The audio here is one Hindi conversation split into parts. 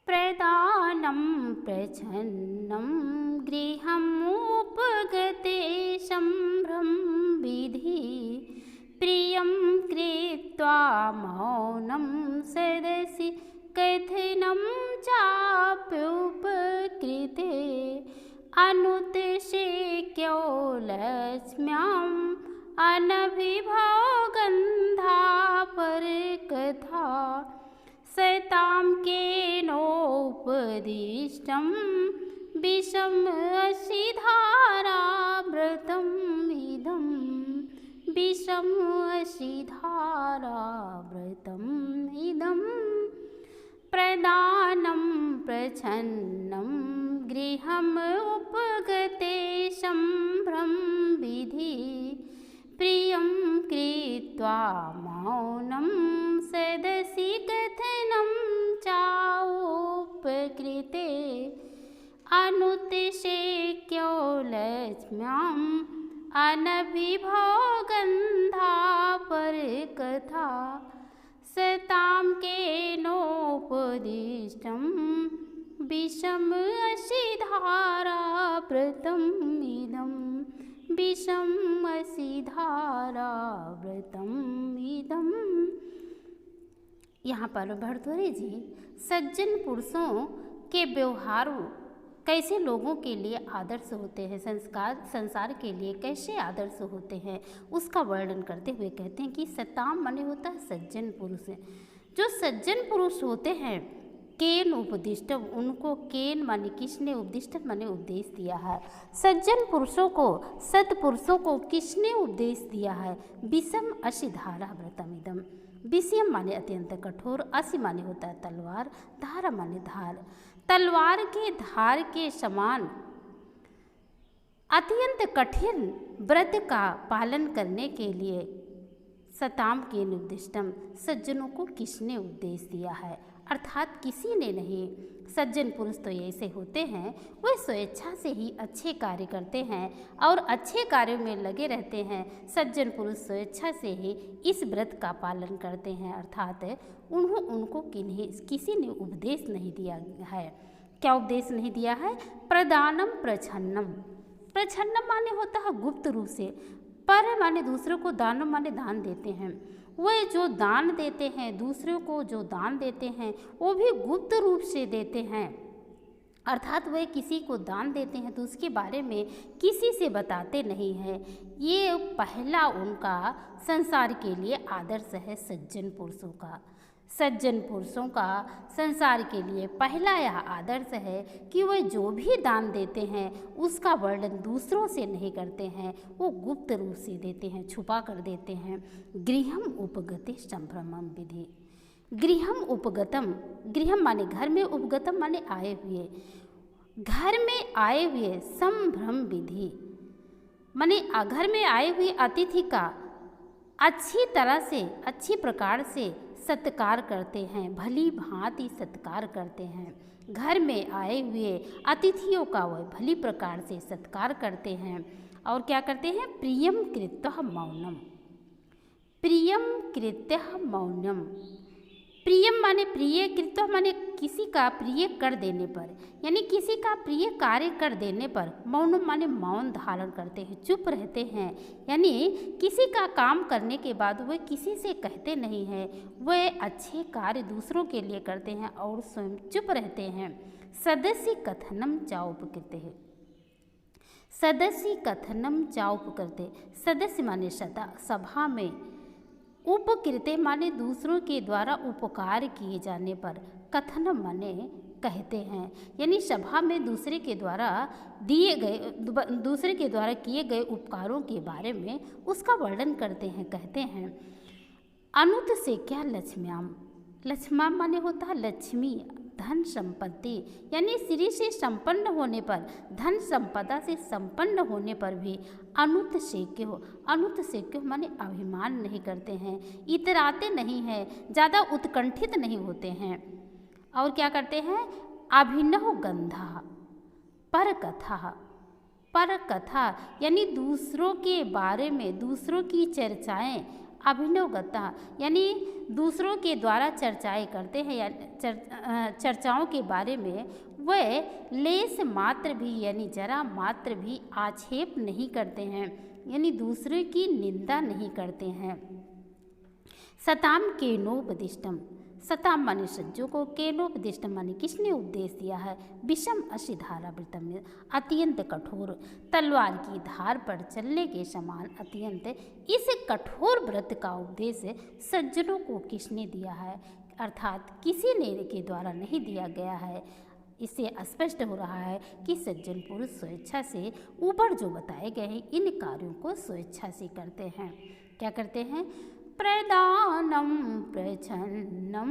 प्रदानं प्रच्छन्नं गृहमुपगते सम्भ्रम विधि प्रियं कृत्वा मौनं सदसि कथनं चाप्युपकृते अनुत्सेक्यो लक्ष्म्याम् अनभिभवगन्धापरकथा सतां केनोपदिष्टं विषमसिधाराव्रतमिदं विषमसिधाराव्रतमिदं प्रदानं प्रच्छन्नं गृहमुपगते सम्भ्रम विधि प्रियं कृत्वा मौनं सदसि कथनं चाप्युपकृते अनुत्सेक्यो लक्ष्म्याम् अनभिभवगन्धापरकथा सतां केनोपदिष्टं विषमसिधाराव्रतमिदं विषमसिधाराव्रतमिदं। यहाँ पर भर्तृहरि जी सज्जन पुरुषों के व्यवहार कैसे लोगों के लिए आदर्श होते हैं, संसार के लिए कैसे आदर्श होते हैं, उसका वर्णन करते हुए कहते हैं कि सताम माने होता है सज्जन पुरुष। जो सज्जन पुरुष होते हैं केन उपदिष्टम, उनको केन माने किसने, उपदिष्टम माने उपदेश दिया है। सज्जन पुरुषों को, सत्पुरुषों को किसने उपदेश दिया है। विषम असिधारा व्रतमिदम, विषम माने अत्यंत कठोर, असी माने होता है तलवार, धारा माने धार, तलवार के धार के समान अत्यंत कठिन व्रत का पालन करने के लिए सताम के निर्दिष्टम, सज्जनों को किसने उपदेश दिया है, अर्थात किसी ने नहीं। सज्जन पुरुष तो ऐसे होते हैं, वे स्वेच्छा से ही अच्छे कार्य करते हैं और अच्छे कार्यों में लगे रहते हैं। सज्जन पुरुष स्वेच्छा से ही इस व्रत का पालन करते हैं, अर्थात उनको किसी ने उपदेश नहीं दिया है। क्या उपदेश नहीं दिया है। प्रदानम प्रच्छन्नम, प्रच्छन्नम माने होता है गुप्त रूप से, पर माने दूसरों को, दानम माने दान देते हैं। वे जो दान देते हैं, दूसरों को जो दान देते हैं वो भी गुप्त रूप से देते हैं, अर्थात वे किसी को दान देते हैं तो उसके बारे में किसी से बताते नहीं हैं। ये पहला उनका संसार के लिए आदर्श है सज्जन पुरुषों का। सज्जन पुरुषों का संसार के लिए पहला यह आदर्श है कि वे जो भी दान देते हैं उसका वर्णन दूसरों से नहीं करते हैं, वो गुप्त रूप से देते हैं, छुपा कर देते हैं। गृहम उपगते संभ्रमम विधि, गृहम उपगतम, गृहम माने घर में, उपगतम माने आए हुए, घर में आए हुए, संभ्रम विधि माने घर में आए हुए अतिथि का अच्छी तरह से, अच्छी प्रकार से सत्कार करते हैं, भली भांति सत्कार करते हैं। घर में आए हुए अतिथियों का वह भली प्रकार से सत्कार करते हैं। और क्या करते हैं। प्रियम कृत्यः मौनम, प्रियम कृत्यः मौनम, प्रियम माने प्रिय, कृत्य माने किसी का प्रिय कर देने पर, यानी किसी का प्रिय कार्य कर देने पर, मौनम माने मौन धारण करते हैं, चुप रहते हैं, यानी किसी का काम करने के बाद वे किसी से कहते नहीं हैं, वे अच्छे कार्य दूसरों के लिए करते हैं और स्वयं चुप रहते हैं। सदस्य कथनम चाउपकृते है, सदस्य कथनम चाउपकृते, सदस्य माने सभा में, उपकृते माने दूसरों के द्वारा उपकार किए जाने पर, कथनम माने कहते हैं, यानी सभा में दूसरे के द्वारा किए गए उपकारों के बारे में उसका वर्णन करते हैं, कहते हैं। अनुत से क्या लक्ष्म्याम, लक्ष्म्याम माने होता है लक्ष्मी, धन संपत्ति, यानी श्री से संपन्न होने पर, धन संपदा से संपन्न होने पर भी अनुत सेक्य हो, अनुत सेक्य माने अभिमान नहीं करते हैं, इतराते नहीं हैं, ज़्यादा उत्कंठित नहीं होते हैं। और क्या करते हैं। अभिनव गंधा पर कथा, पर कथा यानी दूसरों के बारे में, दूसरों की चर्चाएं अभिनवगता यानी दूसरों के द्वारा चर्चाएं करते हैं या चर्चाओं के बारे में वह लेस मात्र भी यानी जरा मात्र भी आक्षेप नहीं करते हैं, यानी दूसरे की निंदा नहीं करते हैं। सताम केनोपदिष्टम, सताम माने सज्जों को, केनोपदिष्टम माने किसने उपदेश दिया है। विषम अशिधारा व्रतम में अत्यंत कठोर, तलवार की धार पर चलने के समान अत्यंत इस कठोर व्रत का उपदेश सज्जनों को किसने दिया है, अर्थात किसी ने के द्वारा नहीं दिया गया है। इससे स्पष्ट हो रहा है कि सज्जन पुरुष स्वेच्छा से ऊपर जो बताए गए हैं इन कार्यों को स्वेच्छा से करते हैं। क्या करते हैं। प्रदानम प्रच्छन्नम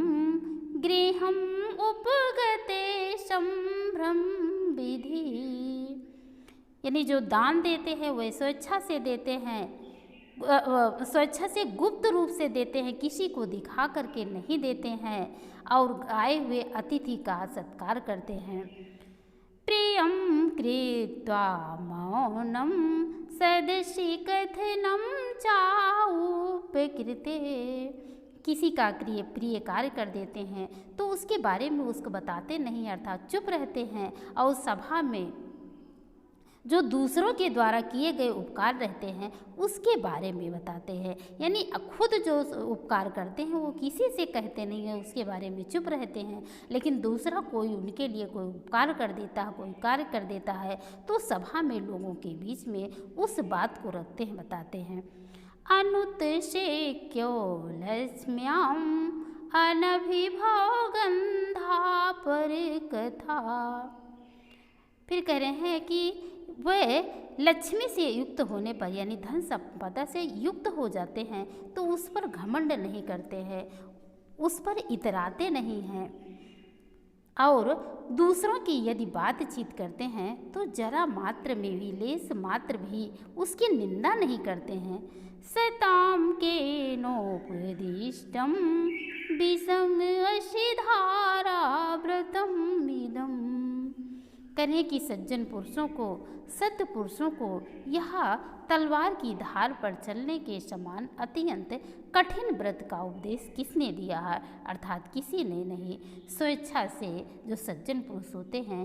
गृहम उपगते संभ्रम विधि, यानी जो दान देते हैं वह स्वेच्छा से देते हैं, स्वेच्छा से गुप्त रूप से देते हैं, किसी को दिखा करके नहीं देते हैं और आए हुए अतिथि का सत्कार करते हैं। प्रियम कृत्वा मौनम सदसि कथनम चाउपकृते, किसी का प्रिय कार्य कर देते हैं तो उसके बारे में उसको बताते नहीं, अर्थात चुप रहते हैं और सभा में जो दूसरों के द्वारा किए गए उपकार रहते हैं उसके बारे में बताते हैं, यानी खुद जो उपकार करते हैं वो किसी से कहते नहीं हैं, उसके बारे में चुप रहते हैं। लेकिन दूसरा कोई उनके लिए कोई उपकार कर देता है, कोई कार्य कर देता है तो सभा में लोगों के बीच में उस बात को रखते हैं, बताते हैं। अनुत्सेक्यो लक्ष्म्याम अनभिभोगंधा पर कथा, फिर कह रहे हैं कि वह लक्ष्मी से युक्त होने पर यानी धन संपदा से युक्त हो जाते हैं तो उस पर घमंड नहीं करते हैं, उस पर इतराते नहीं हैं और दूसरों की यदि बातचीत करते हैं तो जरा मात्र में भी लेस मात्र भी उसकी निंदा नहीं करते हैं। सताम के नोपदिष्टम विषम अशिधारा व्रतम इदम, करें कि सज्जन पुरुषों को, सत्य पुरुषों को यह तलवार की धार पर चलने के समान अत्यंत कठिन व्रत का उपदेश किसने दिया है, अर्थात किसी ने नहीं। स्वेच्छा से जो सज्जन पुरुष होते हैं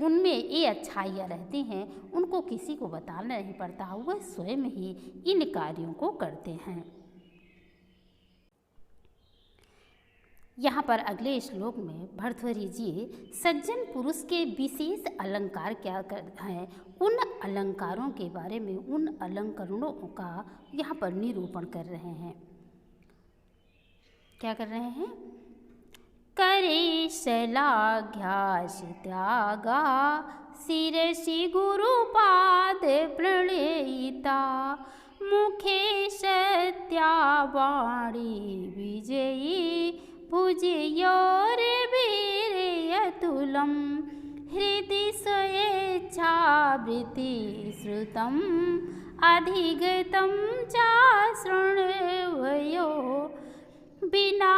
उनमें ये अच्छाइयाँ रहती हैं, उनको किसी को बताना नहीं पड़ता, वह स्वयं ही इन कार्यों को करते हैं। यहाँ पर अगले श्लोक में भर्तृहरि जी सज्जन पुरुष के विशेष अलंकार क्या हैं उन अलंकारों के बारे में, उन अलंकरणों का यहाँ पर निरूपण कर रहे हैं। क्या कर रहे हैं। करे शैलाघ्यास त्यागा शिरसि गुरुपाद प्रणयिता, मुखे सत्या वाणी विजयी भुजयोर वीर्यतुलं, हृदि स्वेच्छावृत्ति श्रुतम् अधिगतं च शृण्वयो, विना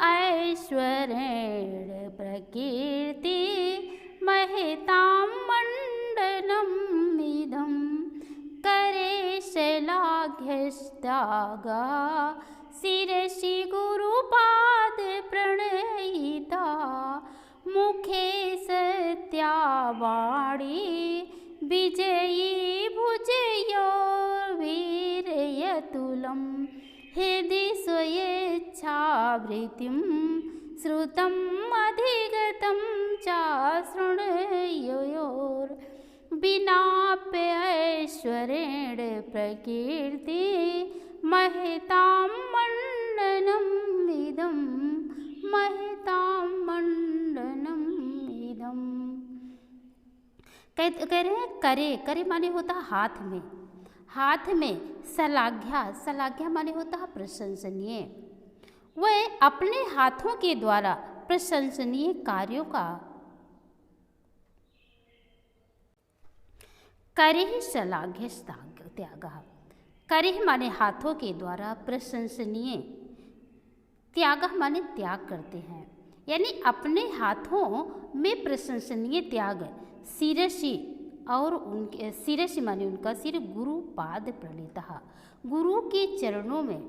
ऐश्वर्येण प्रकीर्ति महतां मण्डनम् इदं, करे शैलाघ्यस्तागा शिरसि गुरुपाद प्रणयिता, मुखे सत्या वाणी विजयी भुजयो वीर्यतुलं, हृदि स्वेच्छावृत्तिं श्रुतम् अधिगतं च शृण्वयोर्, विनाप्यैश्वर्येण प्रकीर्ति महतां मण्डनम् इदं, महतां मण्डनम् इदं। कह रहे हैं करे, करे माने होता है हाथ में, हाथ में शलाघ्या, शलाघ्या माने होता है प्रशंसनीय, वह अपने हाथों के द्वारा प्रशंसनीय कार्यों का करे शलाघ्य त्याग, करे माने हाथों के द्वारा प्रशंसनीय, त्याग माने त्याग करते हैं, यानी अपने हाथों में प्रशंसनीय त्याग। शिरसि और उनके शिरसि माने उनका सिर, गुरु पाद प्रणीता, गुरु के चरणों में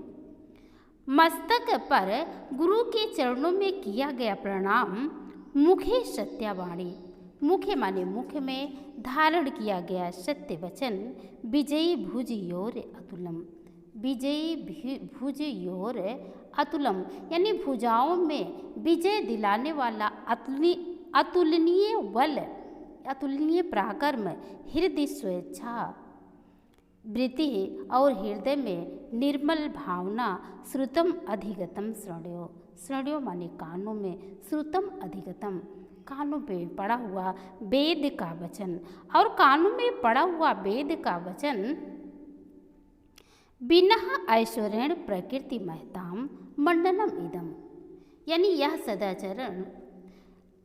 मस्तक पर गुरु के चरणों में किया गया प्रणाम। मुखे सत्यावाणी, मुखे माने मुख में धारण किया गया सत्य वचन। विजयी भुज योर अतुलम, विजयी भुज योर अतुलम यानी भुजाओं में विजय दिलाने वाला अतुलनीय बल, अतुलनीय पराक्रम, हृदय स्वेच्छा वृत्ति और हृदय में निर्मल भावना। श्रुतम अधिगतम श्रण्यो, श्रण्यो माने कानों में, श्रुतम अधिगतम कानों में पड़ा हुआ वेद का वचन, और कानों में पड़ा हुआ वेद का वचन। बिना ऐश्वर्यण प्रकृति महताम मंडनम इदम यानी यह सदाचरण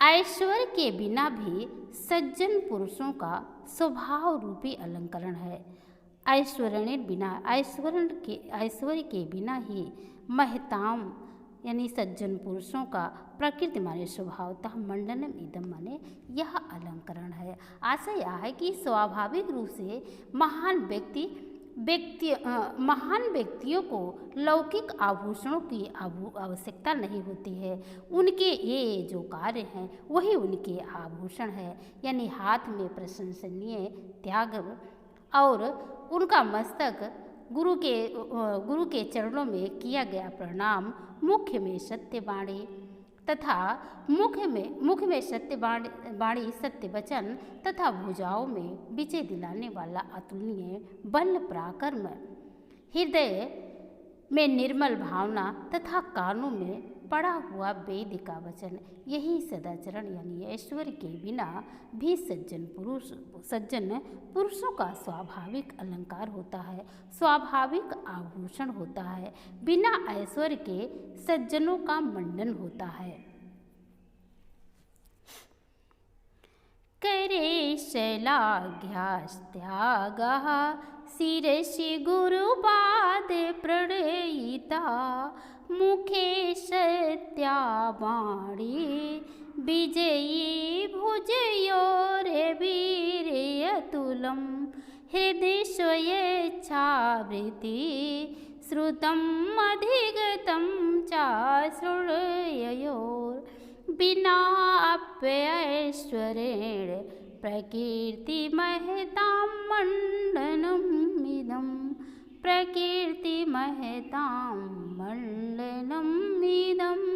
ऐश्वर्य के बिना भी सज्जन पुरुषों का स्वभाव रूपी अलंकरण है। ऐश्वर्य बिना, ऐश्वर्य के बिना ही महताम यानी सज्जन पुरुषों का प्रकृति माने स्वभावतः मंडनम इदम माने यह अलंकरण है। आशा यह है कि स्वाभाविक रूप से महान व्यक्तियों को लौकिक आभूषणों की आवश्यकता नहीं होती है। उनके ये जो कार्य हैं वही उनके आभूषण है, यानी हाथ में प्रशंसनीय त्याग और उनका मस्तक गुरु के चरणों में किया गया प्रणाम। मुख्य में सत्यवाणी तथा मुख में सत्यवाणी सत्य वचन तथा भुजाओं में विजय दिलाने वाला अतुलनीय बल पराक्रम, हृदय में निर्मल भावना तथा कानों में पड़ा हुआ वेद का वचन। यही सदाचरण यानी ऐश्वर्य के बिना भी सज्जन पुरुषों का स्वाभाविक अलंकार होता है, स्वाभाविक आभूषण होता है। बिना ऐश्वर्य के सज्जनों का मंडन होता है। करे शैलाघ्यास्त्यागः शिरसि गुरुपाद प्रणयिता। मुखे सत्यावाणी विजयी भुजयोर वीर अतुलम। हृदय स्वेच्छावृत्ति श्रुतम अधिगतम च श्रृणयोर। बिना ऐश्वर्येण प्रकृति महतां मंडनम् इदम्, प्रकृति महतां मंडनम् इदम्।